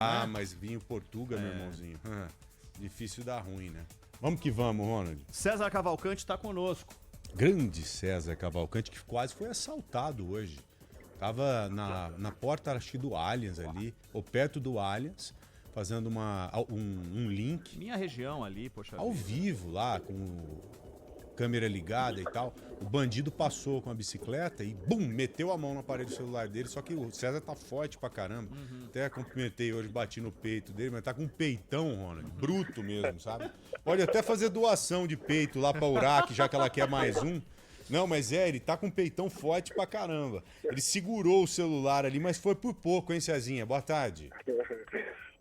Ah, mas vinho Portuga, meu irmãozinho. Difícil dar ruim, né? Vamos que vamos, Ronald. César Cavalcante tá conosco. Grande César Cavalcante, que quase foi assaltado hoje. Tava na porta, acho que do Allianz ali, ou perto do Allianz, fazendo um link. Minha região ali, poxa ao vida. vivo lá, com câmera ligada e tal. O bandido passou com a bicicleta e, bum, meteu a mão no aparelho celular dele. Só que o César tá forte pra caramba. Até cumprimentei hoje, bati no peito dele, mas tá com um peitão, Ronald, bruto mesmo, sabe? Pode até fazer doação de peito lá pra Uraque, já que ela quer mais um. Não, mas ele tá com um peitão forte pra caramba. Ele segurou o celular ali, mas foi por pouco, hein, Cezinha? Boa tarde.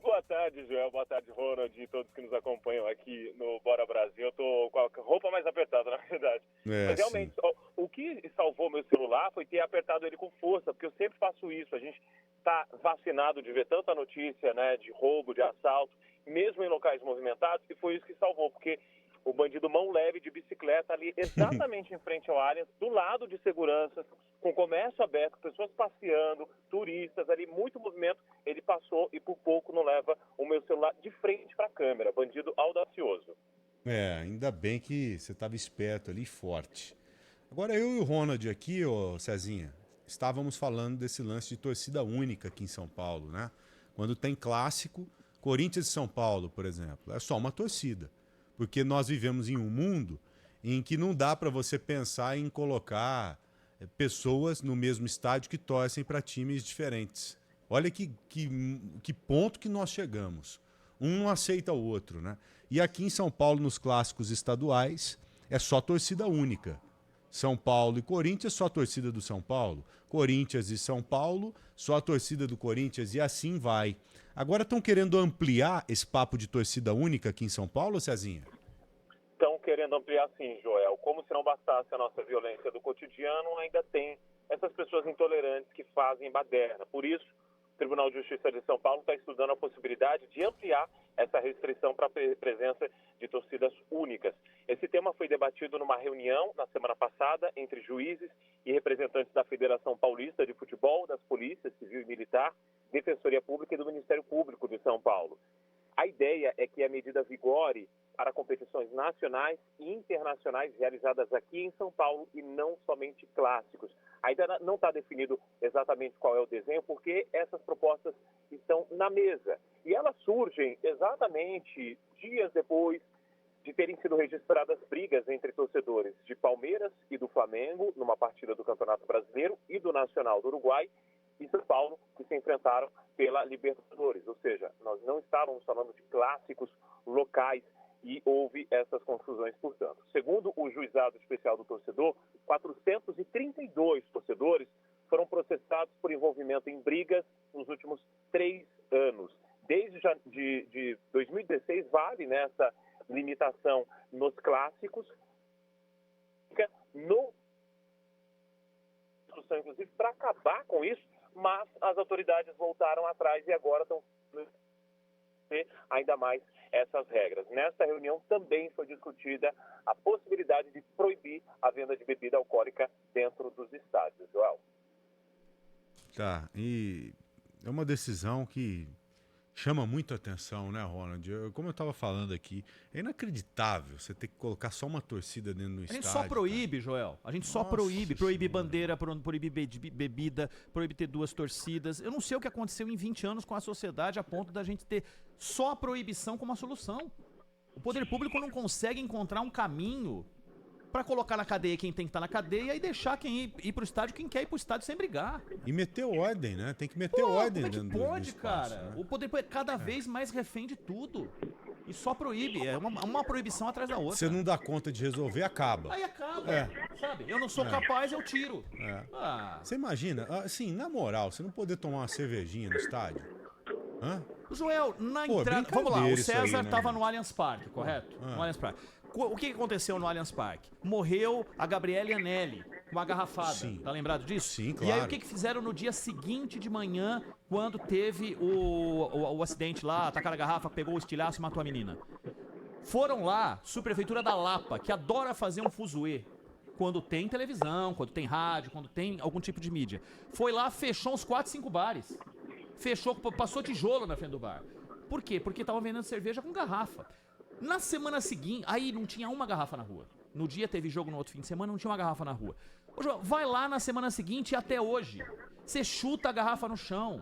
Boa tarde, Joel. Boa tarde, Ronald, e todos que nos acompanham aqui no Bora Brasil. Eu tô com a roupa mais apertada, na verdade. Mas realmente, o que salvou meu celular foi ter apertado ele com força, porque eu sempre faço isso. A gente tá vacinado de ver tanta notícia, né, de roubo, de assalto, mesmo em locais movimentados, e foi isso que salvou, porque o bandido mão leve de bicicleta ali exatamente em frente ao Allianz, do lado de seguranças, com comércio aberto, pessoas passeando, turistas ali, muito movimento, ele passou e por pouco não leva o meu celular de frente para a câmera. Bandido audacioso. Ainda bem que você estava esperto ali, forte. Agora eu e o Ronald aqui, ô Cezinha, estávamos falando desse lance de torcida única aqui em São Paulo, né? Quando tem clássico, Corinthians e São Paulo, por exemplo, é só uma torcida. Porque nós vivemos em um mundo em que não dá para você pensar em colocar pessoas no mesmo estádio que torcem para times diferentes. Olha que ponto que nós chegamos. Um não aceita o outro, né? E aqui em São Paulo, nos clássicos estaduais, é só torcida única. São Paulo e Corinthians, só a torcida do São Paulo. Corinthians e São Paulo, só a torcida do Corinthians, e assim vai. Agora estão querendo ampliar esse papo de torcida única aqui em São Paulo, Cezinha? Estão querendo ampliar sim, Joel. Como se não bastasse a nossa violência do cotidiano, ainda tem essas pessoas intolerantes que fazem baderna. Por isso, o Tribunal de Justiça de São Paulo está estudando a possibilidade de ampliar essa restrição para a presença de torcidas únicas. Esse tema foi debatido numa reunião na semana passada entre juízes e representantes da Federação Paulista de Futebol, das Polícias Civil e Militar, Defensoria Pública e do Ministério Público de São Paulo. A ideia é que a medida vigore para competições nacionais e internacionais realizadas aqui em São Paulo e não somente clássicos. Ainda não está definido exatamente qual é o desenho, porque essas propostas estão na mesa. E elas surgem exatamente dias depois de terem sido registradas brigas entre torcedores de Palmeiras e do Flamengo numa partida do Campeonato Brasileiro e do Nacional do Uruguai e São Paulo, que se enfrentaram pela Libertadores. Ou seja, nós não estávamos falando de clássicos locais e houve essas confusões, portanto. Segundo o Juizado Especial do Torcedor, 432 torcedores foram processados por envolvimento em brigas nos últimos 3 anos. Desde de 2016 vale nessa limitação nos clássicos, inclusive para acabar com isso, mas as autoridades voltaram atrás e agora estão ainda mais essas regras. Nesta reunião também foi discutida a possibilidade de proibir a venda de bebida alcoólica dentro dos estádios, Joel. Tá, e é uma decisão que chama muito atenção, né, Ronald? Como eu estava falando aqui, é inacreditável você ter que colocar só uma torcida dentro do estádio. A gente só proíbe, Joel. A gente só proíbe. Proíbe bandeira, proíbe bebida, proíbe ter 2 torcidas. Eu não sei o que aconteceu em 20 anos com a sociedade a ponto da gente ter só a proibição como a solução. O poder público não consegue encontrar um caminho pra colocar na cadeia quem tem que estar na cadeia e deixar quem ir pro estádio, quem quer ir pro estádio sem brigar. E meter ordem, né? Tem que meter ordem dentro do pode, espaço, cara? Né? O poder é cada vez mais refém de tudo. E só proíbe. É uma proibição atrás da outra. Você não dá conta de resolver, acaba. Aí acaba, sabe? Eu não sou capaz, eu tiro. Você imagina, assim, na moral, você não poder tomar uma cervejinha no estádio? Hã? Joel, na entrada... Vamos lá, o César tava no Allianz Parque, correto? No Allianz Parque. O que aconteceu no Allianz Parque? Morreu a Gabriele Anelli, uma garrafada. Sim. Tá lembrado disso? Sim, claro. E aí o que fizeram no dia seguinte de manhã, quando teve o acidente lá, atacaram a garrafa, pegou o estilhaço e matou a menina? Foram lá, subprefeitura da Lapa, que adora fazer um fuzuê. Quando tem televisão, quando tem rádio, quando tem algum tipo de mídia. Foi lá, fechou uns 4, 5 bares. Fechou, passou tijolo na frente do bar. Por quê? Porque estavam vendendo cerveja com garrafa. Na semana seguinte, aí não tinha uma garrafa na rua. No dia teve jogo no outro fim de semana, não tinha uma garrafa na rua. Ô, João, vai lá na semana seguinte e até hoje. Você chuta a garrafa no chão.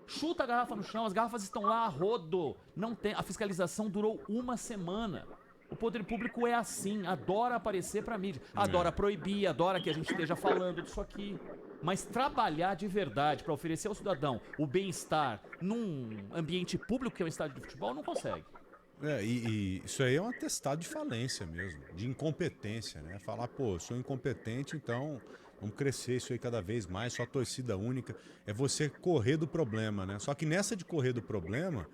Chuta a garrafa no chão, as garrafas estão lá a rodo. Não tem, a fiscalização durou uma semana. O poder público é assim, adora aparecer pra mídia. Adora proibir, adora que a gente esteja falando disso aqui. Mas trabalhar de verdade para oferecer ao cidadão o bem-estar num ambiente público que é um estádio de futebol, não consegue. E isso aí é um atestado de falência mesmo, de incompetência, né? Falar, pô, sou incompetente, então vamos crescer isso aí cada vez mais, só torcida única. É você correr do problema, né? Só que nessa de correr do problema,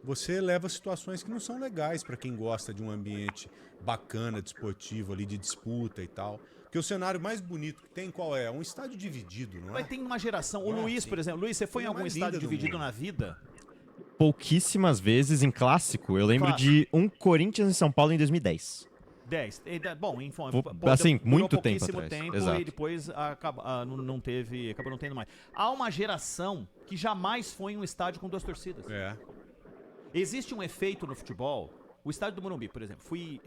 você leva situações que não são legais para quem gosta de um ambiente bacana, desportivo ali, de disputa e tal. Porque o cenário mais bonito que tem qual é? Um estádio dividido, não é? Mas tem uma geração, o Luiz, por exemplo. Luiz, você foi em algum mais estádio linda do dividido mundo. na vida? Pouquíssimas vezes em clássico. Eu lembro de um Corinthians em São Paulo em 2010. 10. Bom, enfim, Assim, durou muito tempo pouquíssimo atrás. Exato. e depois acabou não tendo mais. Há uma geração que jamais foi em um estádio com duas torcidas. É. Existe um efeito no futebol. O estádio do Morumbi, por exemplo, fui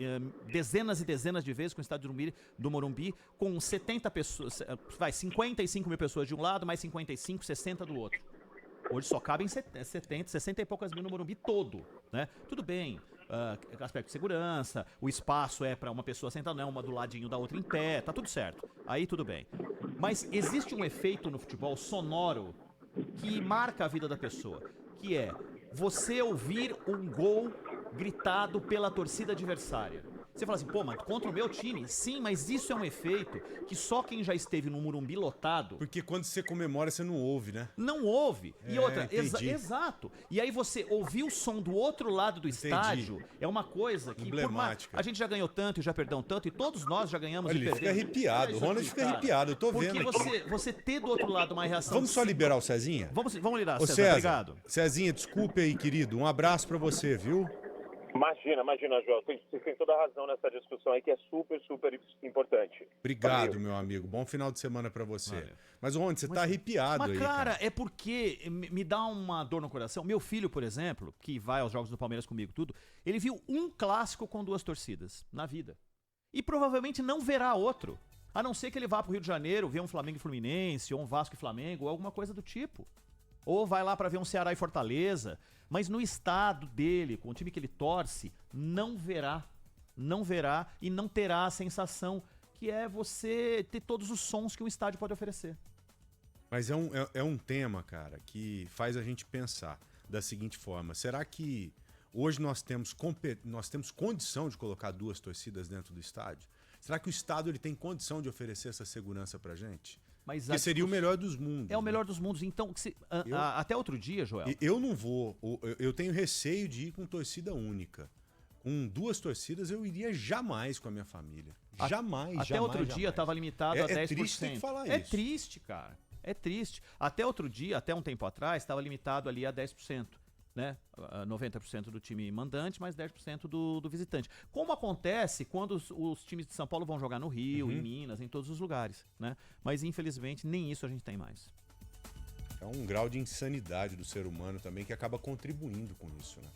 dezenas e dezenas de vezes com o estádio do Morumbi com 70 pessoas, 55 mil pessoas de um lado, mais 55, 60 do outro. Hoje só cabem 70, 60 e poucas mil no Morumbi todo, né? Tudo bem, aspecto de segurança, o espaço é para uma pessoa sentada, não é uma do ladinho da outra em pé, tá tudo certo. Aí tudo bem. Mas existe um efeito no futebol sonoro que marca a vida da pessoa, que é você ouvir um gol gritado pela torcida adversária. Você fala assim, pô, mas contra o meu time? Sim, mas isso é um efeito que só quem já esteve no Morumbi lotado... Porque quando você comemora, você não ouve, né? Não ouve. E outra, entendi. exato. E aí você ouvir o som do outro lado do estádio é uma coisa que... Emblemática. A gente já ganhou tanto e já perdeu tanto, e todos nós já ganhamos Olha, e ele fica perdemos. arrepiado, Olha o isso Ronald aqui, fica cara. arrepiado, eu tô vendo Porque aqui. você ter do outro lado uma reação... Vamos só liberar o Cezinha? Vamos lirar, Ô César, César, obrigado. Cezinha, desculpe aí, querido. Um abraço pra você, viu? Imagina, João. Você tem toda a razão nessa discussão aí, que é super, super importante. Obrigado, Valeu. meu amigo. Bom final de semana pra você. Valeu. Mas, Ronald, você tá arrepiado Mas, aí, cara, é porque me dá uma dor no coração. Meu filho, por exemplo, que vai aos jogos do Palmeiras comigo tudo, ele viu um clássico com duas torcidas na vida. E provavelmente não verá outro. A não ser que ele vá pro Rio de Janeiro ver um Flamengo e Fluminense, ou um Vasco e Flamengo, ou alguma coisa do tipo. Ou vai lá pra ver um Ceará e Fortaleza. Mas no estado dele, com o time que ele torce, não verá e não terá a sensação que é você ter todos os sons que um estádio pode oferecer. Mas é um tema, cara, que faz a gente pensar da seguinte forma. Será que hoje nós temos condição de colocar duas torcidas dentro do estádio? Será que o Estado ele tem condição de oferecer essa segurança pra gente? Mas Que seria o melhor dos mundos. É o né? melhor dos mundos. Então, até outro dia, Joel. Eu não vou. Eu tenho receio de ir com torcida única. Com duas torcidas, eu iria jamais com a minha família. Jamais. Até outro dia estava limitado a 10%. É triste ter que falar É isso. triste, cara. É triste. Até outro dia, até um tempo atrás, estava limitado ali a 10%. Né? 90% do time mandante, mais 10% do visitante. Como acontece quando os times de São Paulo vão jogar no Rio, em Minas, em todos os lugares, né? Mas infelizmente nem isso a gente tem mais. É um grau de insanidade do ser humano também que acaba contribuindo com isso, né?